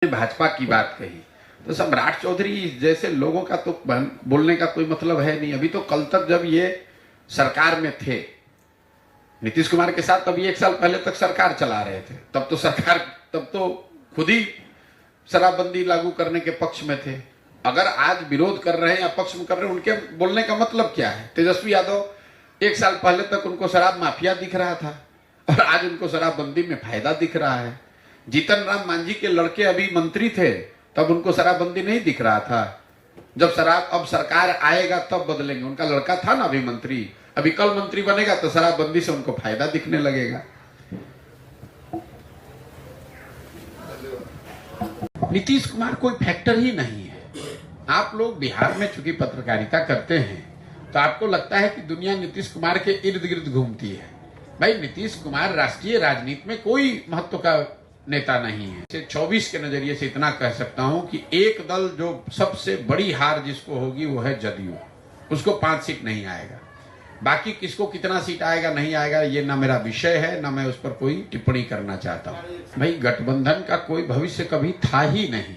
भाजपा की बात कही तो सम्राट चौधरी जैसे लोगों का तो बोलने का कोई मतलब है नहीं। अभी तो कल तक जब ये सरकार में थे नीतीश कुमार के साथ, तभी 1 साल पहले तक सरकार चला रहे थे, तब तो खुद ही शराबबंदी लागू करने के पक्ष में थे। अगर आज विरोध कर रहे हैं या पक्ष में कर रहे हैं, उनके बोलने का मतलब क्या है? तेजस्वी यादव 1 साल पहले तक उनको शराब माफिया दिख रहा था और आज उनको शराबबंदी में फायदा दिख रहा है। जीतन राम मांझी के लड़के अभी मंत्री थे, तब उनको शराबबंदी नहीं दिख रहा था। जब अब सरकार आएगा तब बदलेंगे। उनका लड़का था ना अभी मंत्री, अभी कल मंत्री बनेगा तो शराबबंदी से उनको फायदा दिखने लगेगा। नीतीश कुमार कोई फैक्टर ही नहीं है। आप लोग बिहार में चूंकि पत्रकारिता करते हैं तो आपको लगता है कि दुनिया नीतीश कुमार के इर्द गिर्द घूमती है। भाई, नीतीश कुमार राष्ट्रीय राजनीति में कोई महत्व का नेता नहीं है। 24 के नजरिए से इतना कह सकता हूं कि एक दल जो सबसे बड़ी हार जिसको होगी वो है जदयू, उसको 5 सीट नहीं आएगा। बाकी किसको कितना सीट आएगा नहीं आएगा ये ना मेरा विषय है, ना मैं उस पर कोई टिप्पणी करना चाहता हूं। भाई, गठबंधन का कोई भविष्य कभी था ही नहीं।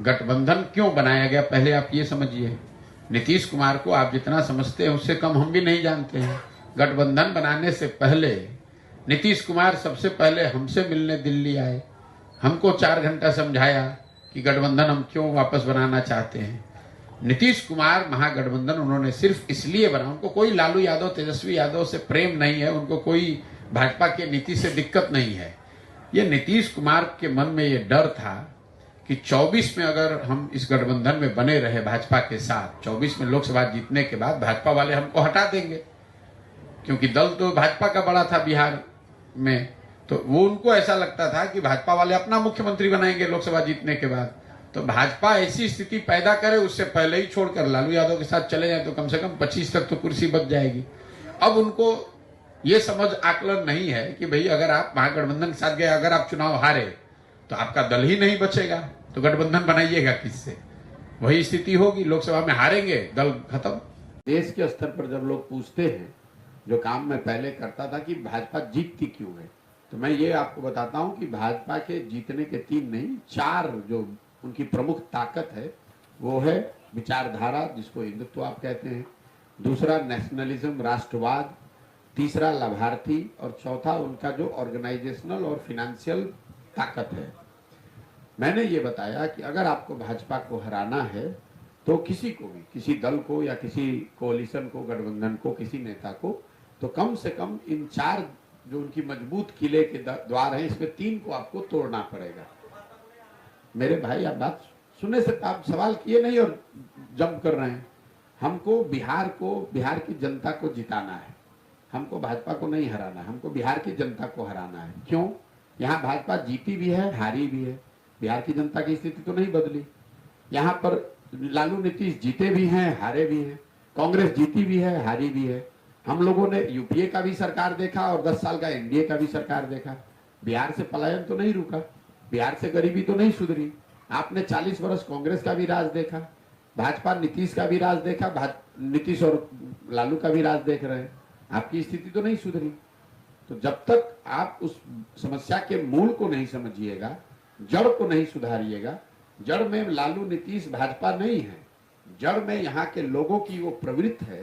गठबंधन क्यों बनाया गया पहले आप ये समझिए। नीतीश कुमार को आप जितना समझते हैं उससे कम हम भी नहीं जानते हैं। गठबंधन बनाने से पहले नीतीश कुमार सबसे पहले हमसे मिलने दिल्ली आए, हमको 4 घंटा समझाया कि गठबंधन हम क्यों वापस बनाना चाहते हैं। नीतीश कुमार महागठबंधन उन्होंने सिर्फ इसलिए बना, उनको कोई लालू यादव तेजस्वी यादव से प्रेम नहीं है, उनको कोई भाजपा के नीति से दिक्कत नहीं है। ये नीतीश कुमार के मन में ये डर था कि 24 में अगर हम इस गठबंधन में बने रहे भाजपा के साथ, 24 में लोकसभा जीतने के बाद भाजपा वाले हमको हटा देंगे, क्योंकि दल तो भाजपा का बड़ा था बिहार में। तो वो उनको ऐसा लगता था कि भाजपा वाले अपना मुख्यमंत्री बनाएंगे लोकसभा जीतने के बाद। तो भाजपा ऐसी स्थिति पैदा करे उससे पहले ही छोड़कर लालू यादव के साथ चले जाए तो कम से कम 25 तक तो कुर्सी बच जाएगी। अब उनको ये समझ आकलन नहीं है कि भाई अगर आप महागठबंधन के साथ गए, अगर आप चुनाव हारे तो आपका दल ही नहीं बचेगा, तो गठबंधन बनाइएगा किससे? वही स्थिति होगी, लोकसभा में हारेंगे, दल खत्म। देश के स्तर पर जब लोग पूछते हैं, जो काम मैं पहले करता था कि भाजपा जीतती क्यों है, तो मैं ये आपको बताता हूं कि भाजपा के जीतने के 3 नहीं 4 जो उनकी प्रमुख ताकत है वो है विचारधारा, जिसको हिंदुत्व आप कहते हैं, दूसरा नेशनलिज्म राष्ट्रवाद, तीसरा लाभार्थी, और चौथा उनका जो ऑर्गेनाइजेशनल और फिनेंशियल ताकत है। मैंने ये बताया कि अगर आपको भाजपा को हराना है तो किसी को भी, किसी दल को या किसी कोalition को, गठबंधन को, किसी नेता को, तो कम से कम इन 4 जो उनकी मजबूत किले के द्वार हैं इसमें 3 को आपको तोड़ना पड़ेगा। मेरे भाई, आप बात सुनने से आप सवाल किए नहीं और जंप कर रहे हैं। हमको बिहार की जनता को जिताना है, हमको भाजपा को नहीं हराना है, हमको बिहार की जनता को हराना है। क्यों? यहाँ भाजपा जीती भी है, हारी भी है, बिहार की जनता की स्थिति तो नहीं बदली। यहाँ पर लालू नीतीश जीते भी हैं, हारे भी हैं, कांग्रेस जीती भी है, हारी भी है। हम लोगों ने यूपीए का भी सरकार देखा और 10 साल का एनडीए का भी सरकार देखा। बिहार से पलायन तो नहीं रुका, बिहार से गरीबी तो नहीं सुधरी। आपने 40 वर्ष कांग्रेस का भी राज देखा, भाजपा नीतीश का भी राज देखा, नीतीश और लालू का भी राज देख रहे हैं, आपकी स्थिति तो नहीं सुधरी। तो जब तक आप उस समस्या के मूल को नहीं समझिएगा, जड़ को नहीं सुधारिएगा, जड़ में लालू नीतीश भाजपा नहीं है, जड़ में यहाँ के लोगों की वो प्रवृत्ति है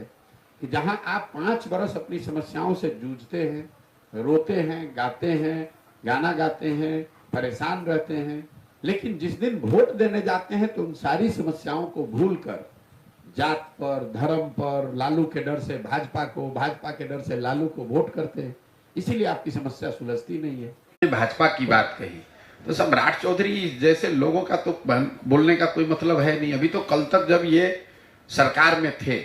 कि जहां आप 5 वर्ष अपनी समस्याओं से जूझते हैं, रोते हैं, गाते हैं, गाना गाते हैं, परेशान रहते हैं, लेकिन जिस दिन वोट देने जाते हैं तो उन सारी समस्याओं को भूलकर जात पर, धर्म पर, लालू के डर से भाजपा को, भाजपा के डर से लालू को वोट करते हैं। इसीलिए आपकी समस्या सुलझती नहीं है। भाजपा की बात कही तो सम्राट चौधरी जैसे लोगों का तो बोलने का कोई मतलब है नहीं। अभी तो कल तक जब ये सरकार में थे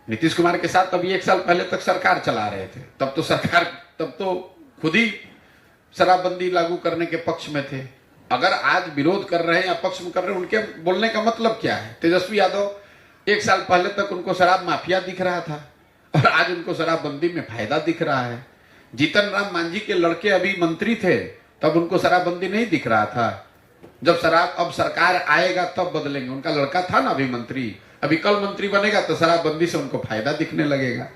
नीतीश कुमार के साथ, तभी 1 साल पहले तक सरकार चला रहे थे, तब तो खुद ही शराबबंदी लागू करने के पक्ष में थे। अगर आज विरोध कर रहे हैं या पक्ष में कर रहे हैं, उनके बोलने का मतलब क्या है? तेजस्वी यादव 1 साल पहले तक उनको शराब माफिया दिख रहा था और आज उनको शराबबंदी में फायदा दिख रहा है। जीतन राम मांझी के लड़के अभी मंत्री थे, तब उनको शराबबंदी नहीं दिख रहा था। जब अब सरकार आएगा तब बदलेंगे। उनका लड़का था ना अभी मंत्री, अभी कल मंत्री बनेगा तो शराबबंदी से उनको फायदा दिखने लगेगा।